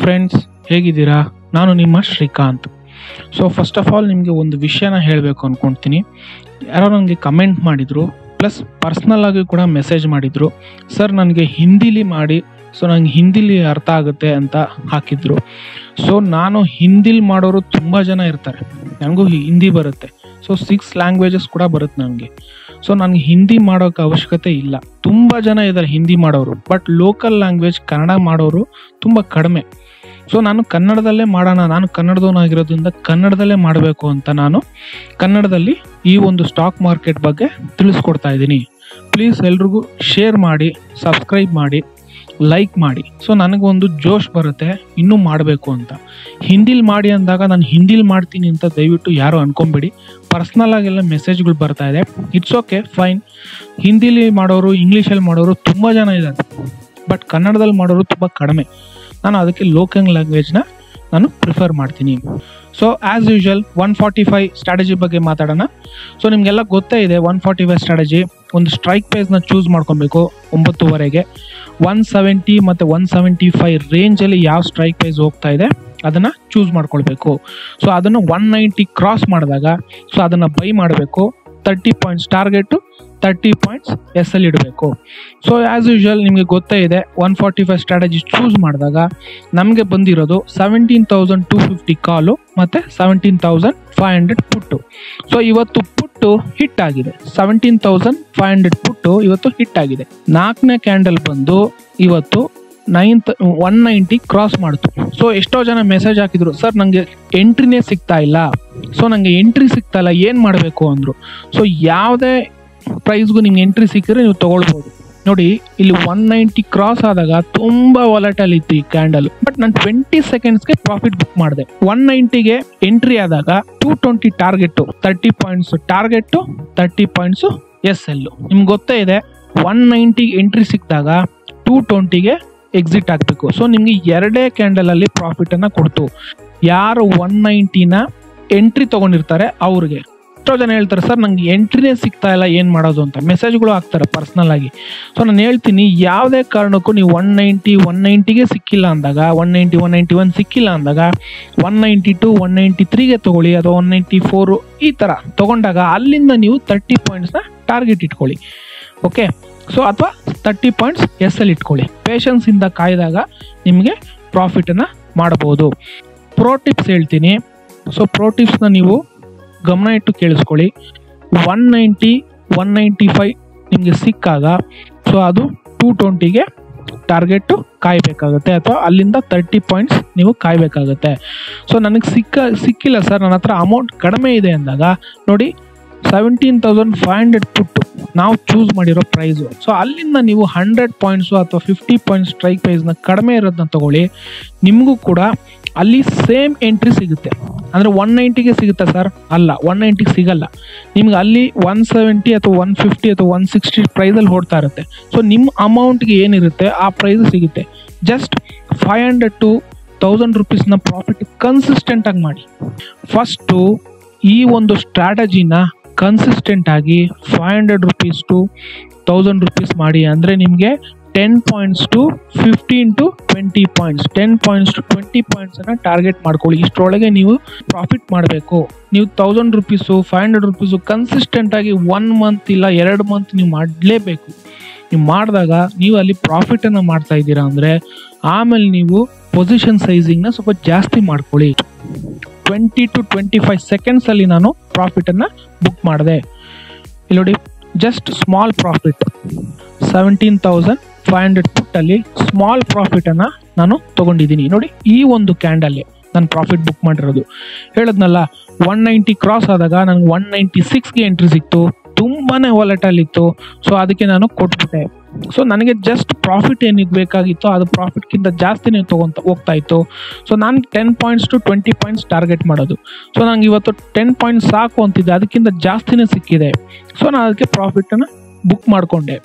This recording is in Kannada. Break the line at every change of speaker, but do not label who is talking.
ಫ್ರೆಂಡ್ಸ್, ಹೇಗಿದ್ದೀರಾ? ನಾನು ನಿಮ್ಮ Srikanth. So first of all ನಿಮಗೆ ಒಂದು ವಿಷಯನ ಹೇಳಬೇಕು ಅಂದ್ಕೊಳ್ತೀನಿ. ಯಾರೋ ನನಗೆ ಕಮೆಂಟ್ ಮಾಡಿದರು, ಪ್ಲಸ್ ಪರ್ಸ್ನಲ್ ಆಗಿ ಕೂಡ ಮೆಸೇಜ್ ಮಾಡಿದರು. ಸರ್ ನನಗೆ ಹಿಂದಿಲಿ ಮಾಡಿ, ಸೊ ನನಗೆ ಹಿಂದಿಲಿ ಅರ್ಥ ಆಗುತ್ತೆ ಅಂತ ಹಾಕಿದ್ರು. ಸೊ ನಾನು ಹಿಂದಿಲಿ ಮಾಡೋರು ತುಂಬ ಜನ ಇರ್ತಾರೆ, ನನಗೂ ಹಿಂದಿ ಬರುತ್ತೆ. ಸೊ 6 ಲ್ಯಾಂಗ್ವೇಜಸ್ ಕೂಡ ಬರುತ್ತೆ ನನಗೆ. ಸೊ ನನಗೆ ಹಿಂದಿ ಮಾಡೋಕ್ಕೆ ಅವಶ್ಯಕತೆ ಇಲ್ಲ. ತುಂಬ ಜನ ಇದ್ದಾರೆ ಹಿಂದಿ ಮಾಡೋರು, ಬಟ್ ಲೋಕಲ್ ಲ್ಯಾಂಗ್ವೇಜ್ ಕನ್ನಡ ಮಾಡೋರು ತುಂಬ ಕಡಿಮೆ. ಸೊ ನಾನು ಕನ್ನಡದಲ್ಲೇ ಮಾಡೋಣ, ನಾನು ಕನ್ನಡದವನಾಗಿರೋದ್ರಿಂದ ಕನ್ನಡದಲ್ಲೇ ಮಾಡಬೇಕು ಅಂತ ನಾನು ಕನ್ನಡದಲ್ಲಿ ಈ ಒಂದು ಸ್ಟಾಕ್ ಮಾರ್ಕೆಟ್ ಬಗ್ಗೆ ತಿಳಿಸ್ಕೊಡ್ತಾ ಇದ್ದೀನಿ. ಪ್ಲೀಸ್ ಎಲ್ರಿಗೂ ಶೇರ್ ಮಾಡಿ, ಸಬ್ಸ್ಕ್ರೈಬ್ ಮಾಡಿ, ಲೈಕ್ ಮಾಡಿ. ಸೊ ನನಗೊಂದು ಜೋಶ್ ಬರುತ್ತೆ ಇನ್ನೂ ಮಾಡಬೇಕು ಅಂತ. ಹಿಂದಿಲಿ ಮಾಡಿ ಅಂದಾಗ ನಾನು ಹಿಂದಿಲಿ ಮಾಡ್ತೀನಿ ಅಂತ ದಯವಿಟ್ಟು ಯಾರು ಅನ್ಕೊಂಬೇಡಿ. ಪರ್ಸ್ನಲ್ ಆಗೆಲ್ಲ ಮೆಸೇಜ್ಗಳು ಬರ್ತಾ ಇದೆ. It's okay, fine. ಹಿಂದಿಲಿ ಮಾಡೋರು, ಇಂಗ್ಲೀಷಲ್ಲಿ ಮಾಡೋರು ತುಂಬ ಜನ ಇದ್ದಾರೆ, ಬಟ್ ಕನ್ನಡದಲ್ಲಿ ಮಾಡೋರು ತುಂಬ ಕಡಿಮೆ. ನಾನು ಅದಕ್ಕೆ ಲೋಕಲ್ ಲ್ಯಾಂಗ್ವೇಜ್ನ ನಾನು ಪ್ರಿಫರ್ ಮಾಡ್ತೀನಿ. ಸೊ ಆ್ಯಸ್ ಯೂಶುವಲ್ 145 ಸ್ಟ್ರಾಟಜಿ ಬಗ್ಗೆ ಮಾತಾಡೋಣ. ಸೊ ನಿಮಗೆಲ್ಲ ಗೊತ್ತೇ ಇದೆ 145 ಸ್ಟ್ರಾಟಜಿ. ಒಂದು ಸ್ಟ್ರೈಕ್ ಪ್ರೈಸ್ನ ಚೂಸ್ ಮಾಡ್ಕೊಬೇಕು 9:30ಗೆ. 170 ಮತ್ತು 175 ರೇಂಜಲ್ಲಿ ಯಾವ ಸ್ಟ್ರೈಕ್ ಪ್ರೈಸ್ ಹೋಗ್ತಾ ಇದೆ ಅದನ್ನು ಚೂಸ್ ಮಾಡ್ಕೊಳ್ಬೇಕು. ಸೊ ಅದನ್ನು 190 ಕ್ರಾಸ್ ಮಾಡಿದಾಗ ಸೊ ಅದನ್ನು ಬೈ ಮಾಡಬೇಕು. 30 points target, 30 points S L ಇಡಬೇಕು. ಸೊ ಆ್ಯಸ್ ಯೂಶುವಲ್ ನಿಮಗೆ ಗೊತ್ತೇ ಇದೆ 145 ಸ್ಟ್ರಾಟಜಿ ಚೂಸ್ ಮಾಡಿದಾಗ ನಮಗೆ ಬಂದಿರೋದು 17,250 ಕಾಲು ಮತ್ತು 17,500 ಪುಟ್ಟು. ಸೊ ಇವತ್ತು ಪುಟ್ಟು ಹಿಟ್ ಆಗಿದೆ. 17,500 ಪುಟ್ಟು ಇವತ್ತು ಹಿಟ್ ಆಗಿದೆ. 4ನೇ ಕ್ಯಾಂಡಲ್ ಬಂದು ಇವತ್ತು 190 ಕ್ರಾಸ್ ಮಾಡ್ತು. ಸೊ ಎಷ್ಟೋ ಜನ ಮೆಸೇಜ್ ಹಾಕಿದ್ರು, ಸರ್ ನನಗೆ ಎಂಟ್ರಿನೇ ಸಿಗ್ತಾ ಇಲ್ಲ, ಸೊ ನನಗೆ ಎಂಟ್ರಿ ಸಿಗ್ತಾ ಇಲ್ಲ, ಏನು ಮಾಡಬೇಕು ಅಂದರು. ಸೊ ಯಾವುದೇ ಪ್ರೈಸ್ಗೂ ನಿಮ್ಗೆ ಎಂಟ್ರಿ ಸಿಕ್ಕಿದ್ರೆ ನೀವು ತೊಗೊಳ್ಬೋದು. ನೋಡಿ ಇಲ್ಲಿ 190 ಕ್ರಾಸ್ ಆದಾಗ ತುಂಬ ವಾಲಟೈಲ್ ಇತ್ತು ಈ ಕ್ಯಾಂಡಲ್, ಬಟ್ ನಾನು 20 ಸೆಕೆಂಡ್ಸ್ಗೆ ಪ್ರಾಫಿಟ್ ಬುಕ್ ಮಾಡಿದೆ. 190ಗೆ ಎಂಟ್ರಿ ಆದಾಗ 220 target, 30 points target, 30 points S L. ನಿಮ್ಗೆ ಗೊತ್ತೇ ಇದೆ 190 ಎಂಟ್ರಿ ಸಿಕ್ಕಿದಾಗ 220ಗೆ ಎಕ್ಸಿಟ್ ಆಗಬೇಕು. ಸೊ ನಿಮಗೆ 2 ಕ್ಯಾಂಡಲಲ್ಲಿ ಪ್ರಾಫಿಟನ್ನು ಕೊಡ್ತು. ಯಾರು 190ನ ಎಂಟ್ರಿ ತೊಗೊಂಡಿರ್ತಾರೆ ಅವ್ರಿಗೆ. ಎಷ್ಟೋ ಜನ ಹೇಳ್ತಾರೆ, ಸರ್ ನಂಗೆ ಎಂಟ್ರಿನೇ ಸಿಗ್ತಾ ಇಲ್ಲ, ಏನು ಮಾಡೋದು ಅಂತ ಮೆಸೇಜ್ಗಳು ಹಾಕ್ತಾರೆ ಪರ್ಸ್ನಲ್ ಆಗಿ. ಸೊ ನಾನು ಹೇಳ್ತೀನಿ, ಯಾವುದೇ ಕಾರಣಕ್ಕೂ ನೀವು 190ಗೆ ಸಿಕ್ಕಿಲ್ಲ ಅಂದಾಗ, 190, 191 ಸಿಕ್ಕಿಲ್ಲ ಅಂದಾಗ 192, 193ಗೆ ತೊಗೊಳ್ಳಿ, ಅಥವಾ 194 ಈ ಥರ ತೊಗೊಂಡಾಗ ಅಲ್ಲಿಂದ ನೀವು 30 ಪಾಯಿಂಟ್ಸ್ನ ಟಾರ್ಗೆಟ್ ಇಟ್ಕೊಳ್ಳಿ. ಓಕೆ, ಸೊ ಅಥವಾ 30 ಪಾಯಿಂಟ್ಸ್ ಎಸ್ ಎಲ್ ಇಟ್ಕೊಳ್ಳಿ. ಪೇಷನ್ಸಿಂದ ಕಾಯ್ದಾಗ ನಿಮಗೆ ಪ್ರಾಫಿಟನ್ನು ಮಾಡಬಹುದು. ಪ್ರೋ ಟಿಪ್ಸ್ ಹೇಳ್ತೀನಿ. ಸೊ ಪ್ರೋ ಟಿಪ್ಸ್ನ ನೀವು ಗಮನ ಇಟ್ಟು ಕೇಳಿಸ್ಕೊಳ್ಳಿ. 190, 195 ನಿಮಗೆ ಸಿಕ್ಕಾಗ ಸೊ ಅದು 220ಗೆ ಟಾರ್ಗೆಟು ಕಾಯಬೇಕಾಗುತ್ತೆ, ಅಥವಾ ಅಲ್ಲಿಂದ 30 ಪಾಯಿಂಟ್ಸ್ ನೀವು ಕಾಯಬೇಕಾಗುತ್ತೆ. ಸೊ ನನಗೆ ಸಿಕ್ಕಿಲ್ಲ ಸರ್, ನನ್ನ ಹತ್ರ ಅಮೌಂಟ್ ಕಡಿಮೆ ಇದೆ ಅಂದಾಗ ನೋಡಿ 17,500 ಪುಟ್ಟು ನಾವು ಚೂಸ್ ಮಾಡಿರೋ ಪ್ರೈಸು. ಸೊ ಅಲ್ಲಿಂದ ನೀವು 100 ಪಾಯಿಂಟ್ಸು ಅಥವಾ 50 ಪಾಯಿಂಟ್ಸ್ ಸ್ಟ್ರೈಕ್ ಪ್ರೈಸ್ನ ಕಡಿಮೆ ಇರೋದನ್ನ ತೊಗೊಳ್ಳಿ. ನಿಮಗೂ ಕೂಡ ಅಲ್ಲಿ ಸೇಮ್ ಎಂಟ್ರಿ ಸಿಗುತ್ತೆ. ಅಂದರೆ 190ಗೆ ಸಿಗುತ್ತೆ ಸರ್, ಅಲ್ಲ 190ಗೆ ಸಿಗಲ್ಲ. ನಿಮ್ಗೆ ಅಲ್ಲಿ 170 ಅಥವಾ 150 ಅಥವಾ 160 ಪ್ರೈಸಲ್ಲಿ ಓಡ್ತಾ ಇರುತ್ತೆ. ಸೊ ನಿಮ್ಮ ಅಮೌಂಟ್ಗೆ ಏನಿರುತ್ತೆ ಆ ಪ್ರೈಸ್ ಸಿಗುತ್ತೆ. ಜಸ್ಟ್ 500 to 1000 ರುಪೀಸ್ನ ಪ್ರಾಫಿಟ್ ಕನ್ಸಿಸ್ಟೆಂಟಾಗಿ ಮಾಡಿ. ಫಸ್ಟು ಈ ಒಂದು ಸ್ಟ್ರಾಟಜಿನ ಕನ್ಸಿಸ್ಟೆಂಟ್ ಆಗಿ 500 ರುಪೀಸ್ ಟು 1000 ರುಪೀಸ್ ಮಾಡಿ. ಅಂದರೆ ನಿಮಗೆ 10 points to 15 to 20 points, 10 points to 20 ಪಾಯಿಂಟ್ಸನ್ನು ಟಾರ್ಗೆಟ್ ಮಾಡ್ಕೊಳ್ಳಿ. ಇಷ್ಟರೊಳಗೆ ನೀವು ಪ್ರಾಫಿಟ್ ಮಾಡಬೇಕು. ನೀವು 1000 ರುಪೀಸು, 500 ರುಪೀಸು ಕನ್ಸಿಸ್ಟೆಂಟಾಗಿ 1 ಮಂತ್ ಇಲ್ಲ 2 ಮಂತ್ ನೀವು ಮಾಡಲೇಬೇಕು. ನೀವು ಮಾಡಿದಾಗ ನೀವು ಅಲ್ಲಿ ಪ್ರಾಫಿಟನ್ನು ಮಾಡ್ತಾ ಇದ್ದೀರಾ ಅಂದರೆ ಆಮೇಲೆ ನೀವು ಪೊಸಿಷನ್ ಸೈಜಿಂಗ್ನ ಸ್ವಲ್ಪ ಜಾಸ್ತಿ ಮಾಡ್ಕೊಳ್ಳಿ. 20 to 25 ಸೆಕೆಂಡ್ಸಲ್ಲಿ ನಾನು ಪ್ರಾಫಿಟನ್ನು ಬುಕ್ ಮಾಡಿದೆ. ಇಲ್ಲಿ ನೋಡಿ, ಜಸ್ಟ್ ಸ್ಮಾಲ್ ಪ್ರಾಫಿಟ್ 17,500 ಪುಟ್ಟಲ್ಲಿ ಸ್ಮಾಲ್ ಪ್ರಾಫಿಟನ್ನು ನಾನು ತೊಗೊಂಡಿದ್ದೀನಿ. ನೋಡಿ ಈ ಒಂದು ಕ್ಯಾಂಡಲ್ಲಿ ನಾನು ಪ್ರಾಫಿಟ್ ಬುಕ್ ಮಾಡಿರೋದು. ಹೇಳಿದ್ನಲ್ಲ 190 ಕ್ರಾಸ್ ಆದಾಗ ನನಗೆ 196ಗೆ ಎಂಟ್ರಿ ಸಿಕ್ತು, ತುಂಬಾ ವಾಲಟೈಲ್ ಇತ್ತು. ಸೊ ಅದಕ್ಕೆ ನಾನು ಕೊಟ್ಬಿಟ್ಟೆ. ಸೊ ನನಗೆ ಜಸ್ಟ್ ಪ್ರಾಫಿಟ್ ಏನಿಗೆ ಬೇಕಾಗಿತ್ತು ಅದು ಪ್ರಾಫಿಟ್ಗಿಂತ ಜಾಸ್ತಿನೇ ಹೋಗ್ತಾ ಇತ್ತು. ಸೊ ನಾನು 10 ಪಾಯಿಂಟ್ಸ್ ಟು 20 ಪಾಯಿಂಟ್ಸ್ ಟಾರ್ಗೆಟ್ ಮಾಡೋದು. ಸೊ ನನಗೆ ಇವತ್ತು 10 ಪಾಯಿಂಟ್ಸ್ ಸಾಕು ಅಂತಿದ್ದೆ, ಅದಕ್ಕಿಂತ ಜಾಸ್ತಿನೇ ಸಿಕ್ಕಿದೆ. ಸೊ ನಾನು ಅದಕ್ಕೆ ಪ್ರಾಫಿಟನ್ನು ಬುಕ್ ಮಾಡಿಕೊಂಡೆ.